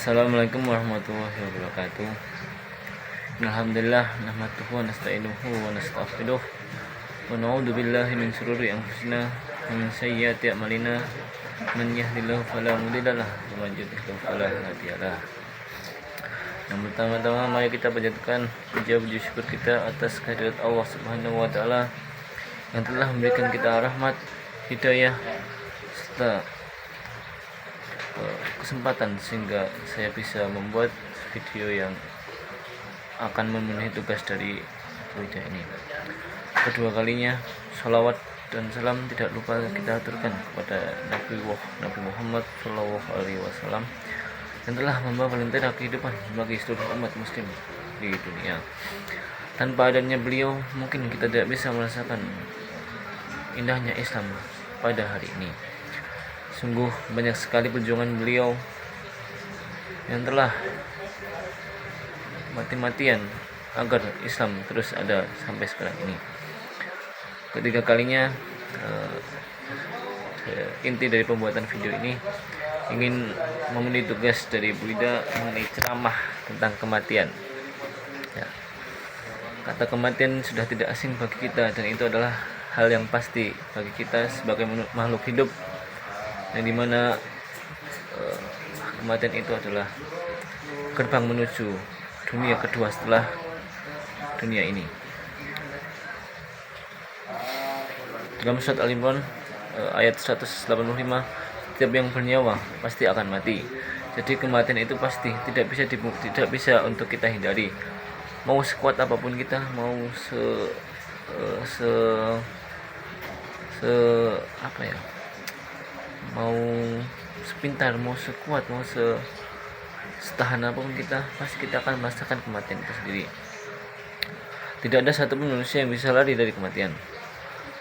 Assalamualaikum warahmatullahi wabarakatuh. Alhamdulillah nahmaduhu wa nasta'inuhu wa nastaghfiruh wa na'udzu billahi min shururi anfusina wa min sayyiati a'malina. Man yahdihillahu fala mudhillalah wa man yudhlil fala hadiyalah. Yang pertama-tama mari kita panjatkan puji syukur kita atas kehadirat Allah Subhanahu wa taala yang telah memberikan kita rahmat, hidayah serta kesempatan sehingga saya bisa membuat video yang akan memenuhi tugas dari Wida ini. Kedua kalinya salawat dan salam tidak lupa kita aturkan kepada Nabi Muhammad SAW yang telah membawa lentera kehidupan bagi seluruh umat muslim di dunia. Tanpa adanya beliau mungkin kita tidak bisa merasakan indahnya Islam pada hari ini. Sungguh banyak sekali perjuangan beliau yang telah mati-matian agar Islam terus ada sampai sekarang ini. Ketiga kalinya inti dari pembuatan video ini ingin memenuhi tugas dari Bu Ida mengenai ceramah tentang kematian. Ya. Kata kematian sudah tidak asing bagi kita dan itu adalah hal yang pasti bagi kita sebagai makhluk hidup, yang dimana kematian itu adalah gerbang menuju dunia kedua setelah dunia ini. Dalam surat Al-Imran ayat 185, setiap yang bernyawa pasti akan mati. Jadi kematian itu pasti, tidak bisa untuk kita hindari. Mau sekuat apapun kita, mau mau sepintar, mau sekuat, mau setahan apapun kita, pasti kita akan merasakan kematian itu sendiri. Tidak ada satupun manusia yang bisa lari dari kematian,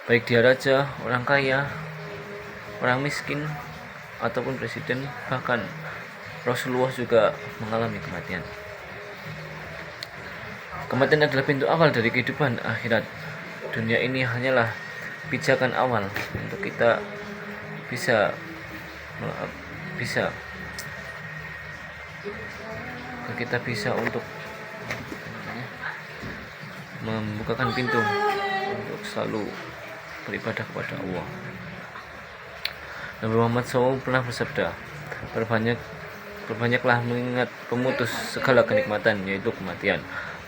baik dia raja, orang kaya, orang miskin, ataupun presiden, bahkan Rasulullah juga mengalami kematian. Kematian adalah pintu awal dari kehidupan akhirat. Dunia ini hanyalah pijakan awal untuk kita bisa untuk membukakan pintu untuk selalu beribadah kepada Allah. Nabi Muhammad SAW pernah bersabda, berbanyaklah mengingat pemutus segala kenikmatan, yaitu kematian.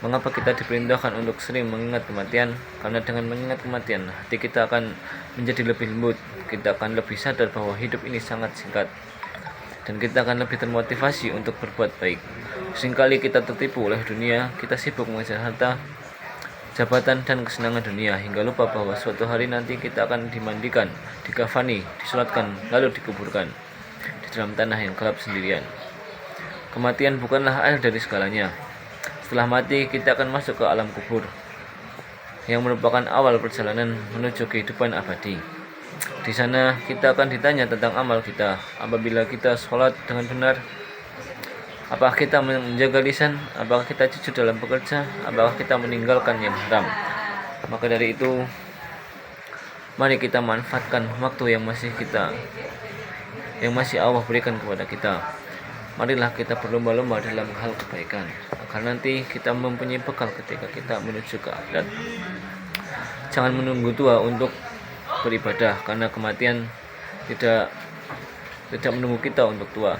Mengapa kita diperintahkan untuk sering mengingat kematian? Karena dengan mengingat kematian, hati kita akan menjadi lebih lembut. Kita akan lebih sadar bahwa hidup ini sangat singkat, dan kita akan lebih termotivasi untuk berbuat baik. Seringkali kita tertipu oleh dunia, kita sibuk mengejar harta, jabatan, dan kesenangan dunia, hingga lupa bahwa suatu hari nanti kita akan dimandikan, dikafani, disolatkan, lalu dikuburkan di dalam tanah yang gelap sendirian. Kematian bukanlah akhir dari segalanya. Setelah mati, kita akan masuk ke alam kubur, yang merupakan awal perjalanan menuju kehidupan abadi. Di sana kita akan ditanya tentang amal kita. Apabila kita sholat dengan benar, apakah kita menjaga lisan, apakah kita jujur dalam bekerja, apakah kita meninggalkan yang haram. Maka dari itu, mari kita manfaatkan waktu yang masih Allah berikan kepada kita. Marilah kita berlomba-lomba dalam hal kebaikan, agar nanti kita mempunyai bekal ketika kita menuju ke akhirat. Jangan menunggu tua untuk beribadah, karena kematian tidak menunggu kita untuk tua.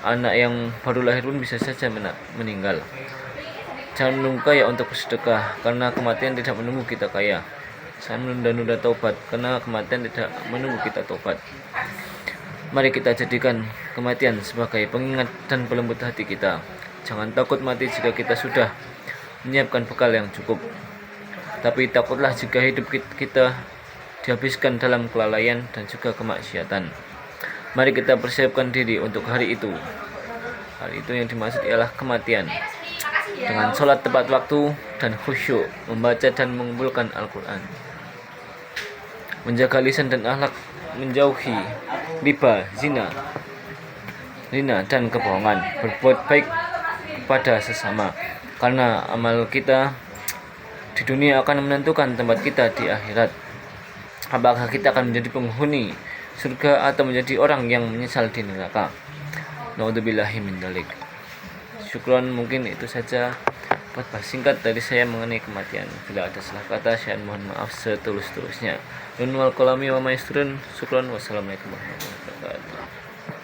Anak yang baru lahir pun bisa saja meninggal. Jangan menunggu kaya untuk bersedekah, karena kematian tidak menunggu kita kaya. Jangan menunda-nunda taubat, karena kematian tidak menunggu kita taubat. Mari kita jadikan kematian sebagai pengingat dan pelembut hati kita. Jangan takut mati jika kita sudah menyiapkan bekal yang cukup, tapi takutlah jika hidup kita dihabiskan dalam kelalaian dan juga kemaksiatan. Mari kita persiapkan diri untuk hari itu. Hari itu yang dimaksud ialah kematian, dengan sholat tepat waktu dan khusyuk, membaca dan mengumpulkan Al-Quran, menjaga lisan dan akhlak, menjauhi riba, zina, dan kebohongan, berbuat baik kepada sesama, karena amal kita di dunia akan menentukan tempat kita di akhirat. Apakah kita akan menjadi penghuni surga atau menjadi orang yang menyesal di neraka? Naudzubillahi min dzalik. Syukron, mungkin itu saja podcast singkat dari saya mengenai kematian. Bila ada salah kata, saya mohon maaf setulus-tulusnya. Nun wal qalami wa maisturun. Syukron. Wassalamualaikum warahmatullahi wabarakatuh.